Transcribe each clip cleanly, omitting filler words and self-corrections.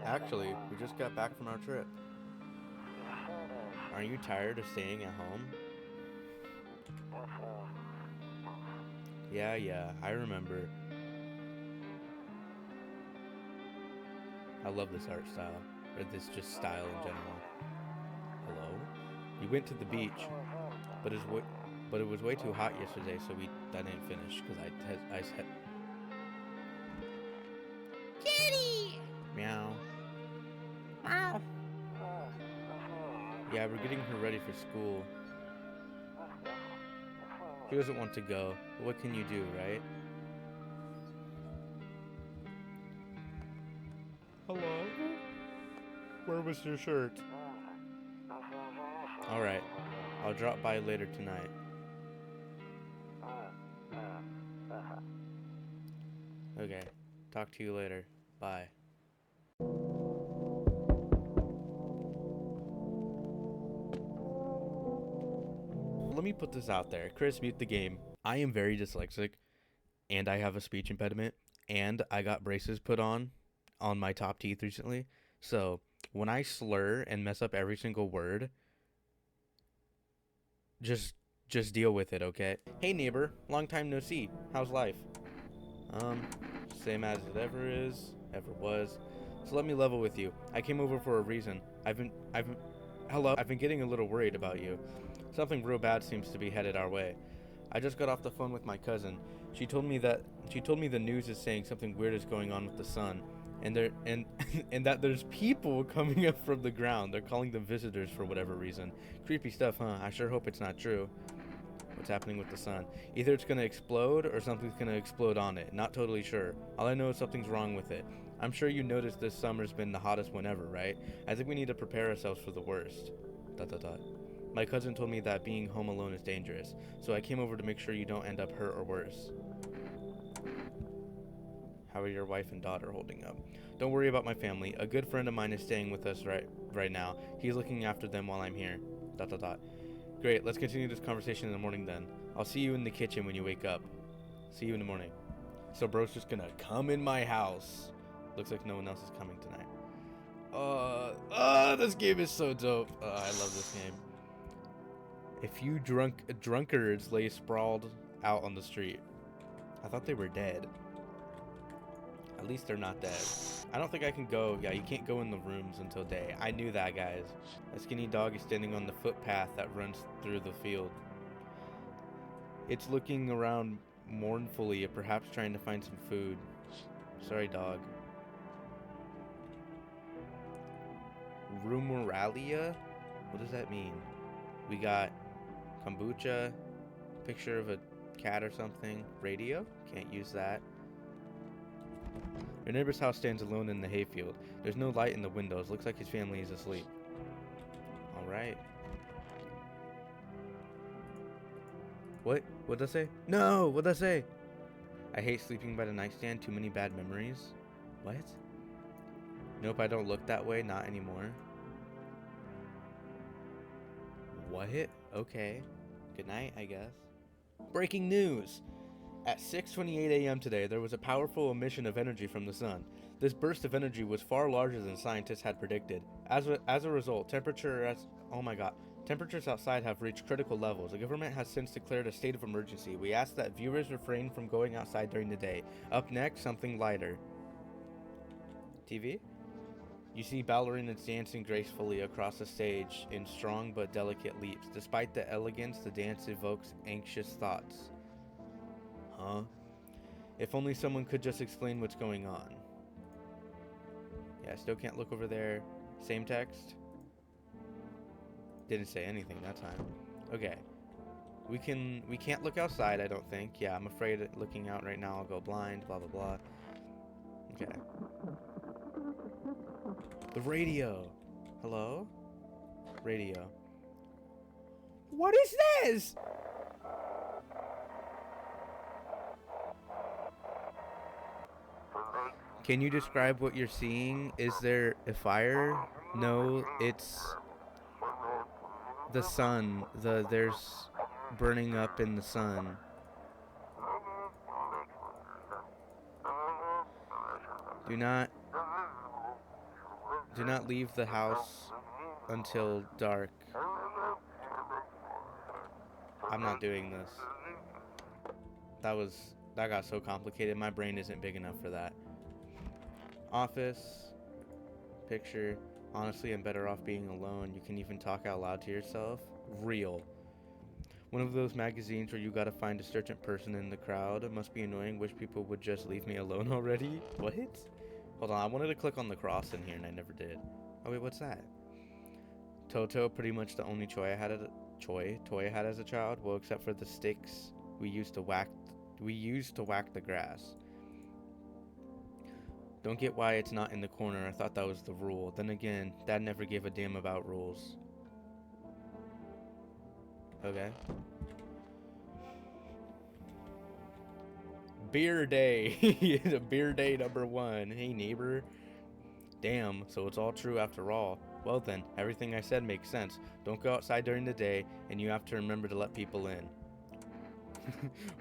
Actually, we just got back from our trip. Aren't you tired of staying at home? Yeah, I remember. I love this art style, or this just style in general. Hello? We went to the beach, but it was way too hot yesterday, so I didn't finish because I said Kitty! Meow. Meow. Yeah, we're getting her ready for school. She doesn't want to go, but what can you do, right? Hello? Where was your shirt? Alright, I'll drop by later tonight. Okay, talk to you later. Bye. Let me put this out there. Chris, mute the game. I am very dyslexic, and I have a speech impediment, and I got braces put on my top teeth recently. So when I slur and mess up every single word, just deal with it, okay? Hey neighbor, long time no see. How's life? Same as it ever is, ever was. So let me level with you. I came over for a reason. I've been getting a little worried about you. Something real bad seems to be headed our way. I just got off the phone with my cousin. She told me the news is saying something weird is going on with the sun, and and that there's people coming up from the ground. They're calling them visitors for whatever reason. Creepy stuff, huh? I sure hope it's not true. What's happening with the sun? Either it's gonna explode or something's gonna explode on it. Not totally sure. All I know is something's wrong with it. I'm sure you noticed this summer's been the hottest one ever, right? I think we need to prepare ourselves for the worst. ... My cousin told me that being home alone is dangerous, so I came over to make sure you don't end up hurt or worse. How are your wife and daughter holding up? Don't worry about my family. A good friend of mine is staying with us right now. He's looking after them while I'm here. ... Great, let's continue this conversation in the morning then. I'll see you in the kitchen when you wake up. See you in the morning. So bro's just gonna come in my house. Looks like no one else is coming tonight. This game is so dope. I love this game. A few drunkards lay sprawled out on the street. I thought they were dead. At least they're not dead. I don't think I can go. Yeah, you can't go in the rooms until day. I knew that, guys. A skinny dog is standing on the footpath that runs through the field. It's looking around mournfully, perhaps trying to find some food. Sorry, dog. Rumoralia? What does that mean? We got kombucha, picture of a cat or something. Radio? Can't use that. Your neighbor's house stands alone in the hayfield. There's no light in the windows. Looks like his family is asleep. Alright. What? What'd I say? No! What'd I say? I hate sleeping by the nightstand. Too many bad memories. What? Nope, I don't look that way. Not anymore. What? Okay. Good night, I guess. Breaking news! At 6:28 a.m. today, there was a powerful emission of energy from the sun. This burst of energy was far larger than scientists had predicted. As a result, temperatures outside have reached critical levels. The government has since declared a state of emergency. We ask that viewers refrain from going outside during the day. Up next, something lighter. TV? You see ballerinas dancing gracefully across the stage in strong but delicate leaps. Despite the elegance, the dance evokes anxious thoughts. Huh? If only someone could just explain what's going on. Yeah, I still can't look over there. Same text. Didn't say anything that time. Okay. We can't look outside, I don't think. Yeah, I'm afraid of looking out right now I'll go blind, blah blah blah. Okay. The radio. Hello? Radio. What is this? Can you describe what you're seeing? Is there a fire? No, it's the sun. There's burning up in the sun. Do not Do not leave the house until dark. I'm not doing this. That got so complicated. My brain isn't big enough for that. Office. Picture. Honestly, I'm better off being alone. You can even talk out loud to yourself. Real. One of those magazines where you gotta find a certain person in the crowd. It must be annoying. Wish people would just leave me alone already. What? Hold on, I wanted to click on the cross in here and I never did. Oh wait, what's that? Toto, pretty much the only toy I had as a child. Well, except for the sticks we used to whack the grass. Don't get why it's not in the corner. I thought that was the rule. Then again, Dad never gave a damn about rules. Okay. Beer day. Beer day number 1. Hey, neighbor. Damn, so it's all true after all. Well then, everything I said makes sense. Don't go outside during the day, and you have to remember to let people in.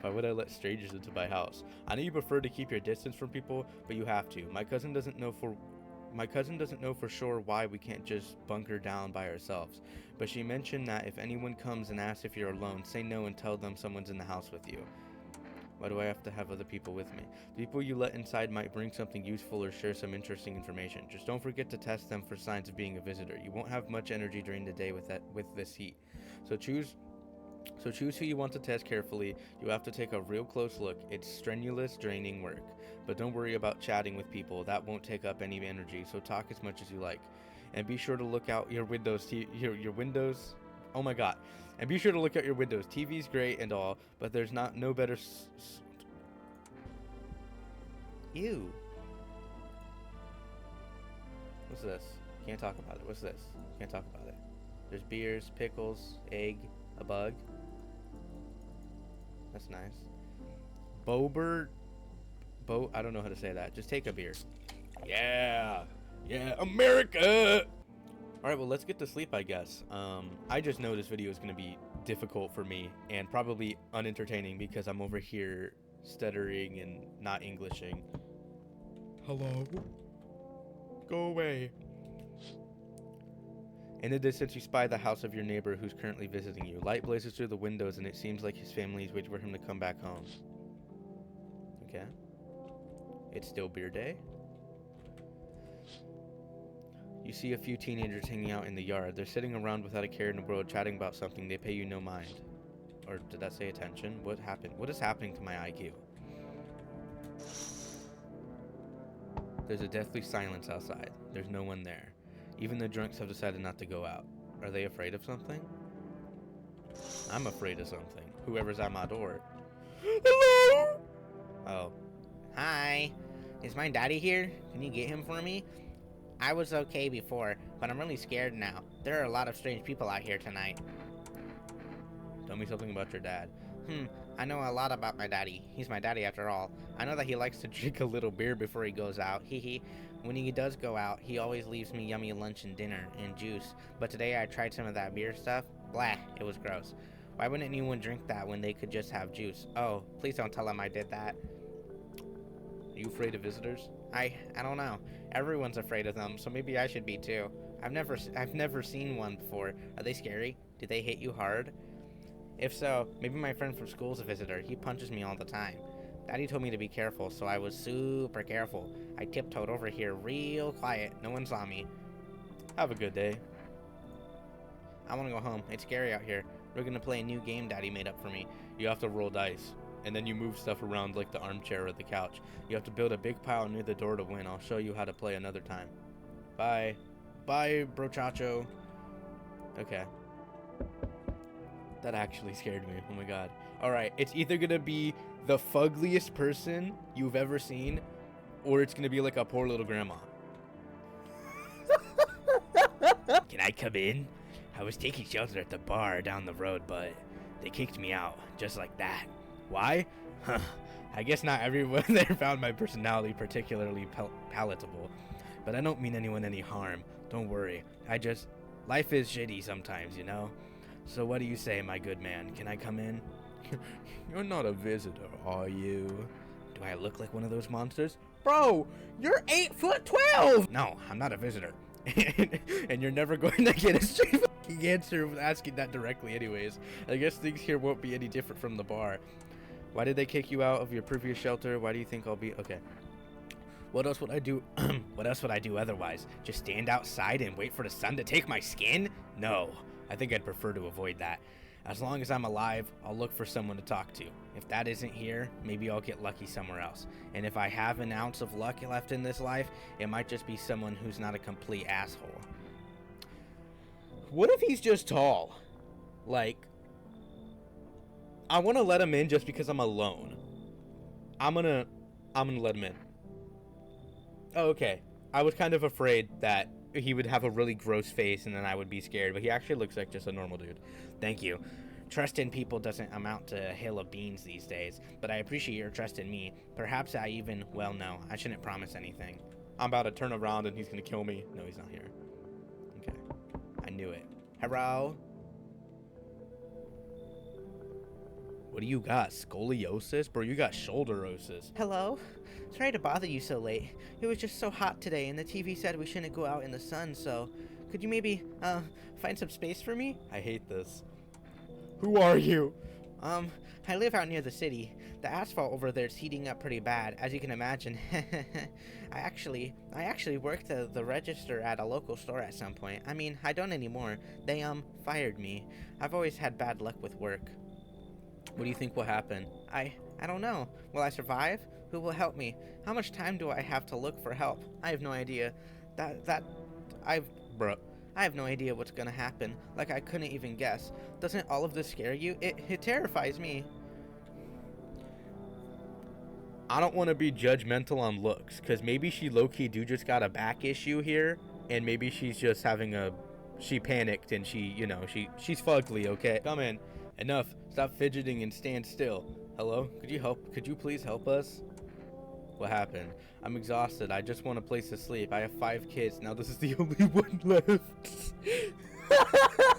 Why would I let strangers into my house? I know you prefer to keep your distance from people, but you have to. My cousin doesn't know for sure why we can't just bunker down by ourselves. But she mentioned that if anyone comes and asks if you're alone, say no and tell them someone's in the house with you. Why do I have to have other people with me? The people you let inside might bring something useful or share some interesting information. Just don't forget to test them for signs of being a visitor. You won't have much energy during the day with this heat. So choose who you want to test carefully. You have to take a real close look. It's strenuous, draining work. But don't worry about chatting with people. That won't take up any energy, so talk as much as you like. And be sure to look out your windows. Your windows. Oh my god. And be sure to look out your windows. TV's great and all, but there's no better Ew. What's this? Can't talk about it. What's this? Can't talk about it. There's beers, pickles, egg, a bug. That's nice. I don't know how to say that. Just take a beer. Yeah, America. All right, well, let's get to sleep, I guess. I just know this video is going to be difficult for me and probably unentertaining because I'm over here stuttering and not Englishing. Hello? Go away. In the distance, you spy the house of your neighbor who's currently visiting you. Light blazes through the windows, and it seems like his family is waiting for him to come back home. Okay. It's still beer day. You see a few teenagers hanging out in the yard. They're sitting around without a care in the world, chatting about something. They pay you no mind. Or did that say attention? What happened? What is happening to my IQ? There's a deathly silence outside. There's no one there. Even the drunks have decided not to go out. Are they afraid of something? I'm afraid of something. Whoever's at my door. Hello? Oh. Hi. Is my daddy here? Can you get him for me? I was okay before, but I'm really scared now. There are a lot of strange people out here tonight. Tell me something about your dad. I know a lot about my daddy. He's my daddy after all. I know that he likes to drink a little beer before he goes out. Hee. When he does go out, he always leaves me yummy lunch and dinner and juice. But today I tried some of that beer stuff. Blah, it was gross. Why wouldn't anyone drink that when they could just have juice? Oh, please don't tell him I did that. Are you afraid of visitors? I don't know. Everyone's afraid of them, so maybe I should be too. I've never seen one before. Are they scary? Do they hit you hard? If so, maybe my friend from school's a visitor. He punches me all the time. Daddy told me to be careful, so I was super careful. I tiptoed over here real quiet. No one saw me. Have a good day. I want to go home. It's scary out here. We're gonna play a new game Daddy made up for me. You have to roll dice, and then you move stuff around like the armchair or the couch. You have to build a big pile near the door to win. I'll show you how to play another time. Bye. Bye, brochacho. Okay. That actually scared me. Oh my god. Alright, it's either gonna be the fuggliest person you've ever seen, or it's gonna be like a poor little grandma. Can I come in? I was taking shelter at the bar down the road, but they kicked me out, just like that. Why? Huh. I guess not everyone there found my personality particularly palatable. But I don't mean anyone any harm. Don't worry. Life is shitty sometimes, you know? So what do you say, my good man? Can I come in? You're not a visitor, are you? Do I look like one of those monsters? Bro, you're 8'12". No, I'm not a visitor. And you're never going to get a straight fucking answer with asking that directly anyways. I guess things here won't be any different from the bar. Why did they kick you out of your previous shelter? Why do you think I'll be... Okay. What else would I do? What else would I do otherwise? Just stand outside and wait for the sun to take my skin? No. I think I'd prefer to avoid that. As long as I'm alive, I'll look for someone to talk to. If that isn't here, maybe I'll get lucky somewhere else. And if I have an ounce of luck left in this life, it might just be someone who's not a complete asshole. What if he's just tall? Like, I want to let him in just because I'm alone. I'm gonna let him in. Oh, okay. I was kind of afraid that he would have a really gross face and then I would be scared, but he actually looks like just a normal dude. Thank you. Trust in people doesn't amount to a hill of beans these days, but I appreciate your trust in me. Perhaps I even, well, no, I shouldn't promise anything. I'm about to turn around and he's gonna kill me. No, he's not here. Okay. I knew it. Hello? What do you got? Scoliosis? Bro, you got shoulderosis. Hello? Sorry to bother you so late. It was just so hot today, and the TV said we shouldn't go out in the sun, so could you maybe, find some space for me? I hate this. Who are you? I live out near the city. The asphalt over there's heating up pretty bad, as you can imagine. I actually worked the register at a local store at some point. I mean, I don't anymore. They, fired me. I've always had bad luck with work. What do you think will happen? I don't know. Will I survive? Who will help me? How much time do I have to look for help? I have no idea. Bro. I have no idea what's gonna happen. Like, I couldn't even guess. Doesn't all of this scare you? It terrifies me. I don't want to be judgmental on looks, because maybe she low-key just got a back issue here, and maybe she's just having she panicked and she's fugly, okay? Come in. Enough. Stop fidgeting and stand still. Hello? Could you please help us? What happened? I'm exhausted. I just want a place to sleep. I have 5 kids. Now this is the only one left.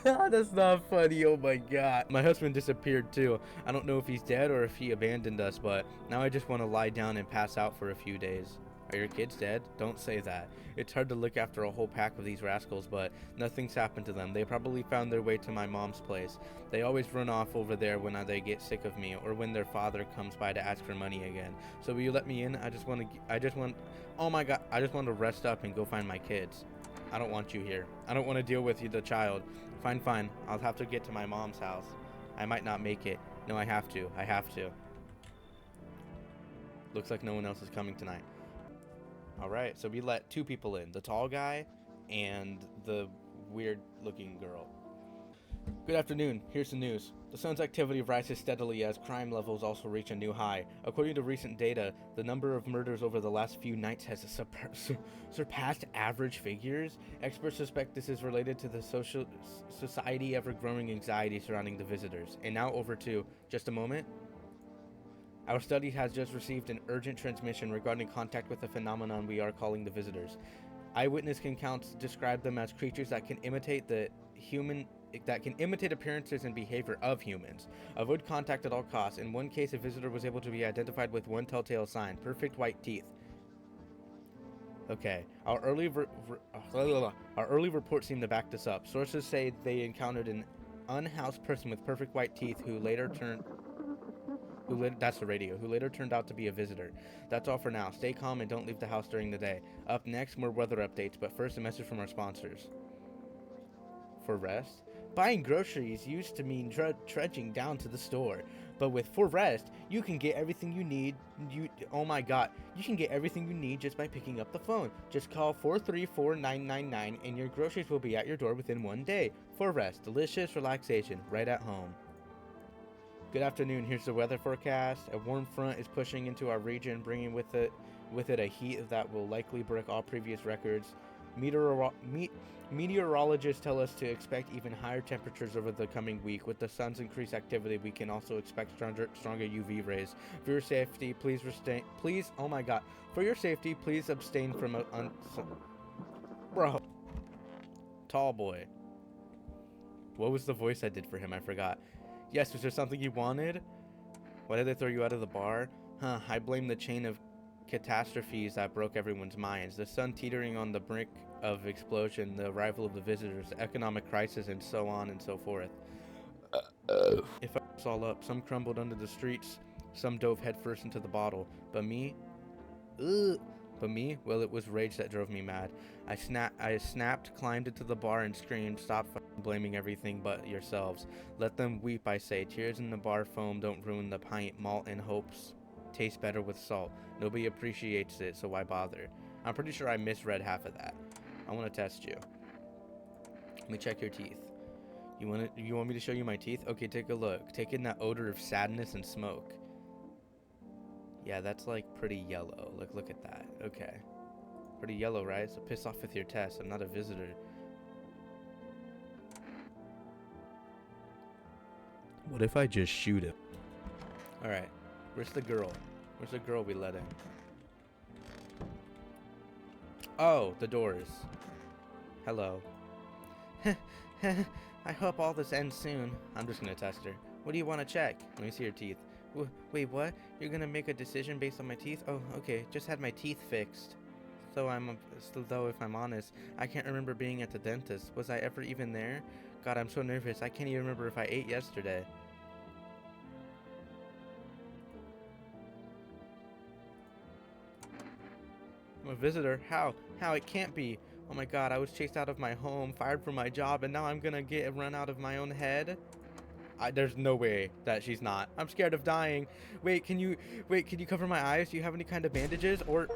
That's not funny. Oh my god. My husband disappeared too. I don't know if he's dead or if he abandoned us, but now I just want to lie down and pass out for a few days. Are your kids dead? Don't say that. It's hard to look after a whole pack of these rascals, but nothing's happened to them. They probably found their way to my mom's place. They always run off over there when they get sick of me, or when their father comes by to ask for money again. So will you let me in? Oh my god, I just want to rest up and go find my kids. I don't want you here. I don't want to deal with you, the child. Fine. I'll have to get to my mom's house. I might not make it. No, I have to. Looks like no one else is coming tonight. Alright, so we let 2 people in. The tall guy and the weird-looking girl. Good afternoon. Here's the news. The sun's activity rises steadily as crime levels also reach a new high. According to recent data, the number of murders over the last few nights has surpassed average figures. Experts suspect this is related to the society ever-growing anxiety surrounding the visitors. And now over to, just a moment. Our study has just received an urgent transmission regarding contact with a phenomenon we are calling the visitors. Eyewitness accounts describe them as creatures that can imitate appearances and behavior of humans. Avoid contact at all costs. In one case, a visitor was able to be identified with one telltale sign: perfect white teeth. Okay, our early reports seem to back this up. Sources say they encountered an unhoused person with perfect white teeth who later turned out to be a visitor. That's all for now. Stay calm and don't leave the house during the day. Up next, more weather updates, but first a message from our sponsors. For rest? Buying groceries used to mean trudging down to the store, but with For Rest, you can get everything you need. You can get everything you need just by picking up the phone. Just call 434-999 and your groceries will be at your door within 1 day. For Rest, delicious relaxation right at home. Good afternoon. Here's the weather forecast. A warm front is pushing into our region, bringing with it a heat that will likely break all previous records. Meteorologists tell us to expect even higher temperatures over the coming week. With the sun's increased activity, we can also expect stronger UV rays. For your safety, please abstain from bro. Tall boy. What was the voice I did for him? I forgot. Yes, was there something you wanted? Why did they throw you out of the bar? I blame the chain of catastrophes that broke everyone's minds. The sun teetering on the brink of explosion, the arrival of the visitors, the economic crisis, and so on and so forth. If I was all up, some crumbled under the streets, some dove headfirst into the bottle. But me, well, it was rage that drove me mad. I snapped, climbed into the bar and screamed, "Stop blaming everything but yourselves. Let them weep, I say. Tears in the bar foam don't ruin the pint. Malt and hopes taste better with salt. Nobody appreciates it, so why bother?" I'm pretty sure I misread half of that. I want to test you. Let me check your teeth. You want me to show you my teeth? Okay, take a look. Take in that odor of sadness and smoke. Yeah, that's like pretty yellow. Look at that. Okay. Pretty yellow, right? So piss off with your test. I'm not a visitor. What if I just shoot him? Alright. Where's the girl? Where's the girl we let in? Oh, the doors. Hello. I hope all this ends soon. I'm just gonna test her. What do you want to check? Let me see your teeth. Wait, what? You're gonna make a decision based on my teeth? Oh, okay. Just had my teeth fixed. Though if I'm honest, I can't remember being at the dentist. Was I ever even there? God, I'm so nervous. I can't even remember if I ate yesterday. I'm a visitor. How? It can't be. Oh my God, I was chased out of my home, fired from my job, and now I'm gonna get run out of my own head? There's no way that she's not. I'm scared of dying. Wait, can you cover my eyes? Do you have any kind of bandages? Or...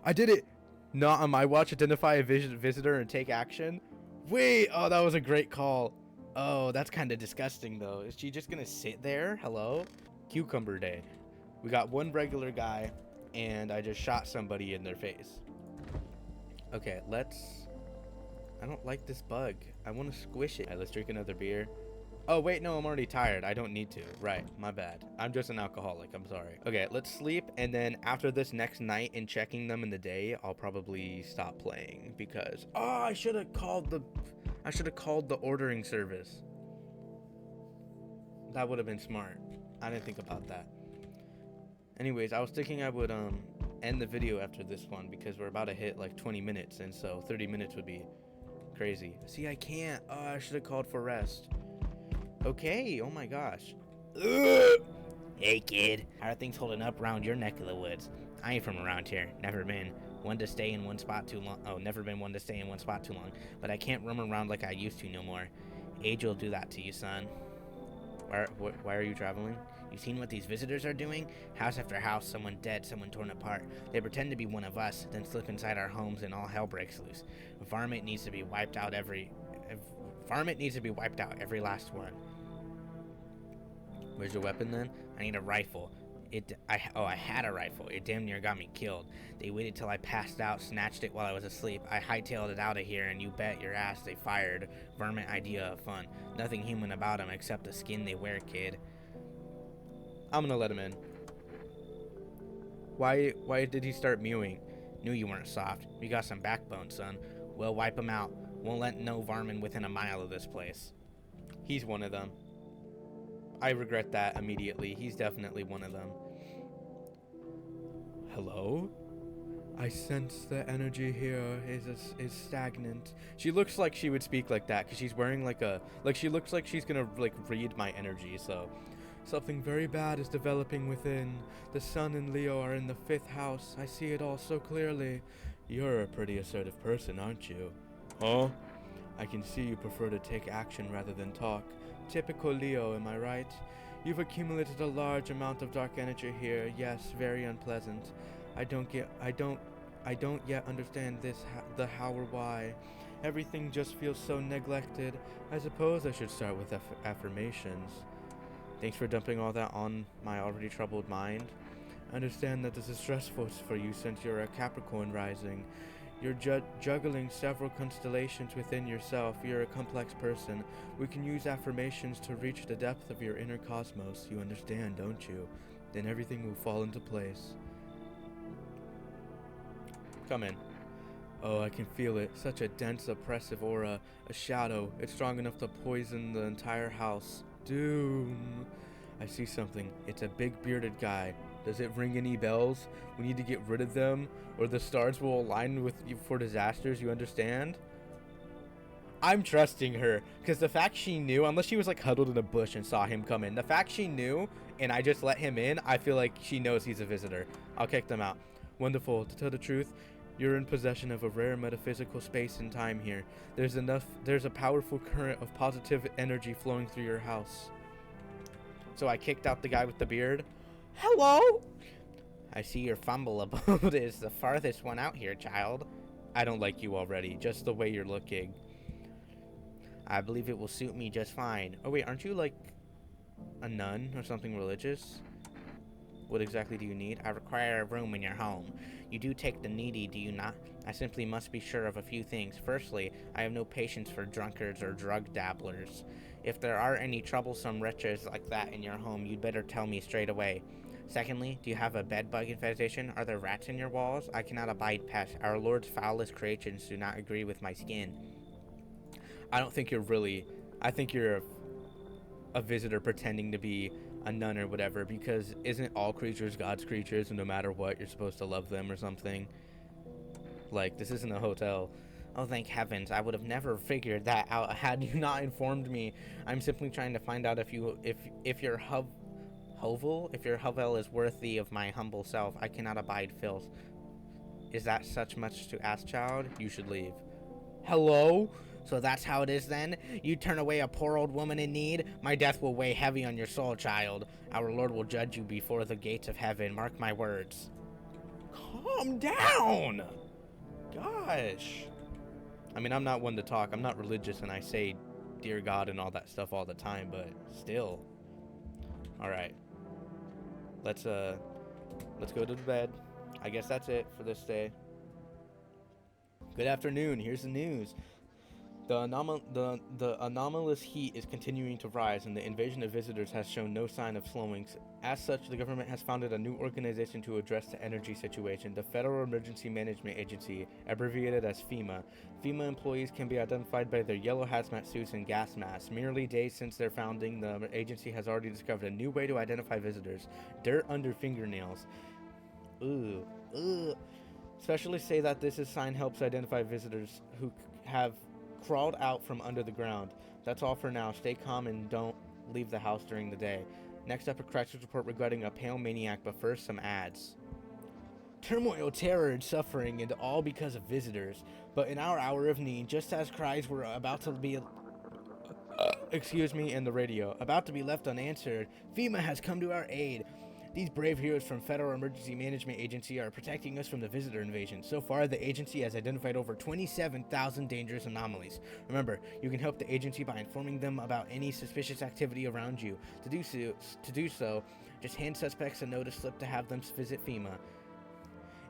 I did it! Not on my watch. Identify a visitor and take action. Wait! Oh, that was a great call. Oh, that's kind of disgusting, though. Is she just gonna sit there? Hello? Cucumber day. We got one regular guy, and I just shot somebody in their face. Okay, I don't like this bug. I want to squish it. All right, let's drink another beer. Oh, wait, no, I'm already tired. I don't need to. Right, my bad. I'm just an alcoholic. I'm sorry. Okay, let's sleep, and then after this next night and checking them in the day, I'll probably stop playing because... Oh, I should have called the ordering service. That would have been smart. I didn't think about that. Anyways, I was thinking I would end the video after this one because we're about to hit like 20 minutes, and so 30 minutes would be crazy. See, I can't. Oh, I should have called for rest. Okay, oh my gosh. Ugh. Hey kid, how are things holding up around your neck of the woods? I ain't from around here. Never been one to stay in one spot too long. Oh, never been one to stay in one spot too long. But I can't roam around like I used to no more. Age will do that to you, son. Why are you traveling? You seen what these visitors are doing? House after house, someone dead, someone torn apart. They pretend to be one of us, then slip inside our homes and all hell breaks loose. Varmint needs to be wiped out every last one. Where's your weapon then? I need a rifle. I had a rifle. It damn near got me killed. They waited till I passed out, snatched it while I was asleep. I hightailed it out of here, and you bet your ass they fired. Varmint idea of fun. Nothing human about them except the skin they wear, kid. I'm gonna let him in. Why did he start mewing? Knew you weren't soft. You got some backbone, son. We'll wipe them out. Won't let no varmint within a mile of this place. He's one of them. I regret that immediately. He's definitely one of them. Hello? I sense the energy here is stagnant. She looks like she would speak like that because she's wearing she looks like she's gonna read my energy. So something very bad is developing within. The sun and Leo are in the 5th house. I see it all so clearly. You're a pretty assertive person, aren't you? Huh? I can see you prefer to take action rather than talk. Typical Leo, am I right? You've accumulated a large amount of dark energy here. Yes, very unpleasant. I don't yet understand the how or why. Everything just feels so neglected. I suppose I should start with affirmations. Thanks for dumping all that on my already troubled mind. I understand that this is stressful for you since you're a Capricorn rising. You're juggling several constellations within yourself. You're a complex person. We can use affirmations to reach the depth of your inner cosmos. You understand, don't you? Then everything will fall into place. Come in. Oh, I can feel it. Such a dense, oppressive aura. A shadow. It's strong enough to poison the entire house. Doom. I see something. It's a big bearded guy. Does it ring any bells? We need to get rid of them, or the stars will align with you for disasters, you understand? I'm trusting her, because the fact she knew, unless she was like huddled in a bush and saw him come in, the fact she knew and I just let him in, I feel like she knows he's a visitor. I'll kick them out. Wonderful. To tell the truth, you're in possession of a rare metaphysical space and time here. There's a powerful current of positive energy flowing through your house. So I kicked out the guy with the beard. Hello? I see your fumble abode is the farthest one out here, child. I don't like you already, just the way you're looking. I believe it will suit me just fine. Oh wait, aren't you like a nun or something religious? What exactly do you need? I require a room in your home. You do take the needy, do you not? I simply must be sure of a few things. Firstly, I have no patience for drunkards or drug dabblers. If there are any troublesome wretches like that in your home, you'd better tell me straight away. Secondly, do you have a bedbug infestation? Are there rats in your walls? I cannot abide pests. Our Lord's foulest creations do not agree with my skin. I don't think you're really... I think you're a visitor pretending to be a nun or whatever, because isn't all creatures God's creatures, and no matter what, you're supposed to love them or something? Like, this isn't a hotel. Oh, thank heavens, I would have never figured that out had you not informed me. I'm simply trying to find out if your hovel is worthy of my humble self. I cannot abide filth. Is that such much to ask, child? You should leave. Hello? So that's how it is then? You turn away a poor old woman in need? My death will weigh heavy on your soul, child. Our Lord will judge you before the gates of heaven. Mark my words. Calm down! Gosh. I mean, I'm not one to talk. I'm not religious, and I say dear God and all that stuff all the time, but still. Alright. Let's go to bed. I guess that's it for this day. Good afternoon. Here's the news. The anomalous heat is continuing to rise, and the invasion of visitors has shown no sign of slowing. As such, the government has founded a new organization to address the energy situation, the Federal Emergency Management Agency, abbreviated as FEMA. FEMA employees can be identified by their yellow hazmat suits and gas masks. Merely days since their founding, the agency has already discovered a new way to identify visitors: dirt under fingernails. Ugh. Specialists say that this sign helps identify visitors who have crawled out from under the ground. That's all for now. Stay calm and don't leave the house during the day. Next up, a crisis report regarding a pale maniac, but first, some ads. Turmoil, terror, and suffering, and all because of visitors. But in our hour of need, just as cries were about to be... and the radio, about to be left unanswered, FEMA has come to our aid. These brave heroes from Federal Emergency Management Agency are protecting us from the visitor invasion. So far, the agency has identified over 27,000 dangerous anomalies. Remember, you can help the agency by informing them about any suspicious activity around you. To do so, just hand suspects a notice slip to have them visit FEMA.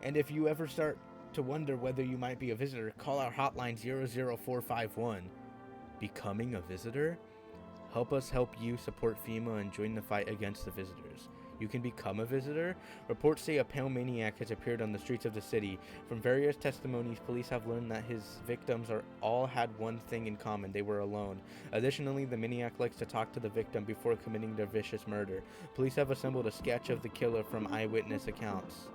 And if you ever start to wonder whether you might be a visitor, call our hotline 00451. Becoming a visitor? Help us help you support FEMA and join the fight against the visitors. You can become a visitor. Reports say a pale maniac has appeared on the streets of the city. From various testimonies, police have learned that his victims all had one thing in common: they were alone. Additionally, the maniac likes to talk to the victim before committing their vicious murder. Police have assembled a sketch of the killer from eyewitness accounts.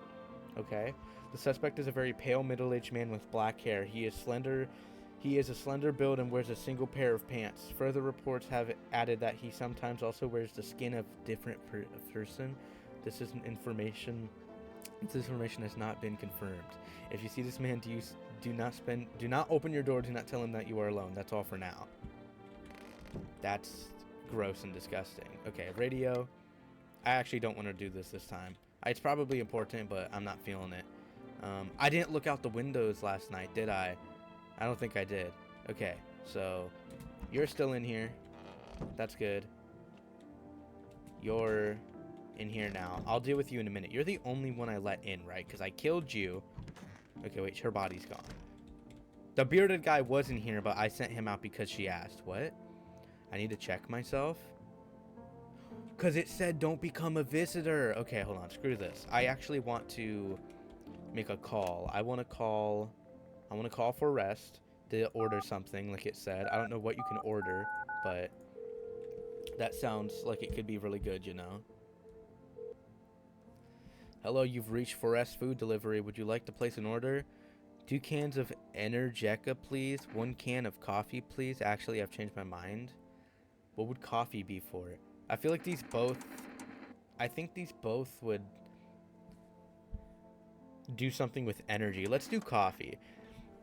Okay. The suspect is a very pale, middle-aged man with black hair. He is a slender build and wears a single pair of pants. Further reports have added that he sometimes also wears the skin of different person. This information has not been confirmed. If you see this man, do not open your door. Do not tell him that you are alone. That's all for now. That's gross and disgusting. Okay, radio. I actually don't want to do this time. It's probably important, but I'm not feeling it. I didn't look out the windows last night, did I? I don't think I did. Okay, so you're still in here. That's good. You're in here now. I'll deal with you in a minute. You're the only one I let in, right? Because I killed you. Okay, wait, her body's gone. The bearded guy was in here, but I sent him out because she asked. What? I need to check myself? Because it said don't become a visitor. Okay, hold on. Screw this. I actually want to make a call. I want to call for arrest to order something like it said. I don't know what you can order, but That sounds like it could be really good, you know? Hello, you've reached Forest Food Delivery. Would you like to place an order? 2 cans of Energeca, please. 1 can of coffee, please. Actually, I've changed my mind. What would coffee be for? I feel like these both... I think these both would do something with energy. Let's do coffee.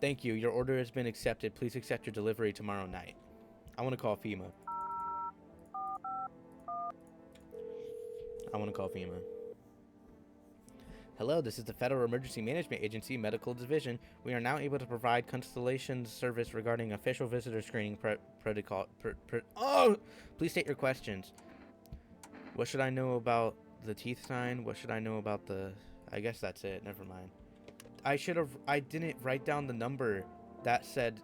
Thank you. Your order has been accepted. Please accept your delivery tomorrow night. I want to call FEMA. Hello, this is the Federal Emergency Management Agency Medical Division. We are now able to provide constellation service regarding official visitor screening protocol. Oh! Please state your questions. What should I know about the teeth sign? What should I know about the... I guess that's it. Never mind. I didn't write down the number that said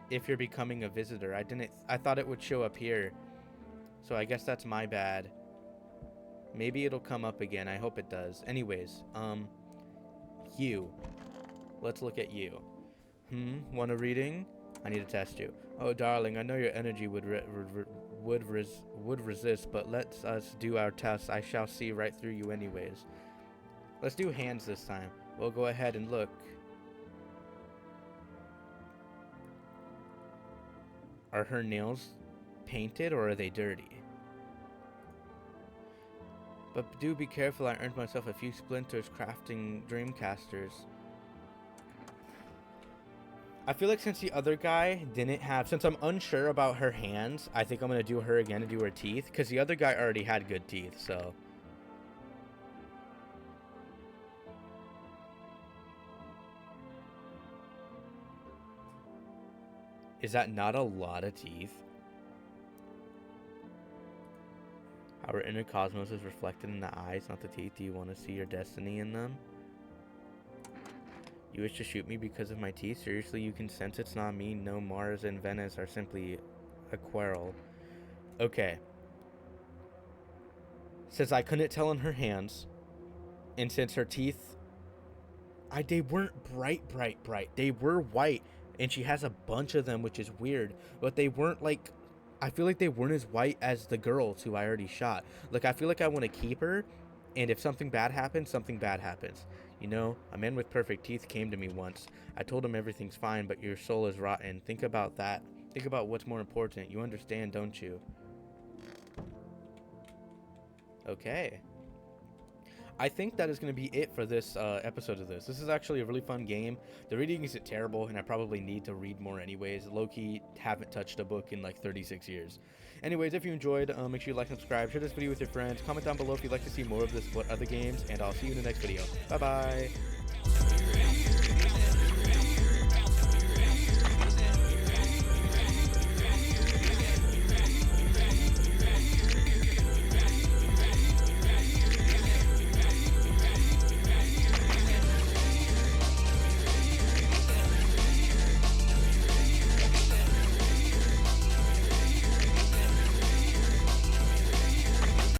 if you're becoming a visitor. I thought it would show up here. So I guess that's my bad. Maybe it'll come up again. I hope it does. Anyways, you. Let's look at you. Want a reading? I need to test you. Oh, darling, I know your energy would resist, but let us do our test. I shall see right through you anyways. Let's do hands this time. We'll go ahead and look. Are her nails painted or are they dirty? But do be careful, I earned myself a few splinters crafting Dreamcasters. I feel like since the other guy didn't have... Since I'm unsure about her hands, I think I'm going to do her again and do her teeth. Because the other guy already had good teeth, so... Is that not a lot of teeth? Our inner cosmos is reflected in the eyes, not the teeth. Do you want to see your destiny in them? You wish to shoot me because of my teeth? Seriously, you can sense it's not me. No, Mars and Venus are simply a quarrel. Okay. Since I couldn't tell in her hands, and since her teeth... they weren't bright. They were white, and she has a bunch of them, which is weird. But they weren't like... I feel like they weren't as white as the girls who I already shot. Like, I feel like I want to keep her, and if something bad happens, something bad happens. You know, a man with perfect teeth came to me once. I told him everything's fine, but your soul is rotten. Think about that. Think about what's more important. You understand, don't you? Okay. I think that is going to be it for this episode of this. This is actually a really fun game. The reading isn't terrible, and I probably need to read more anyways. Low-key, haven't touched a book in like 36 years. Anyways, if you enjoyed, make sure you like and subscribe. Share this video with your friends. Comment down below if you'd like to see more of this, what other games, and I'll see you in the next video. Bye-bye.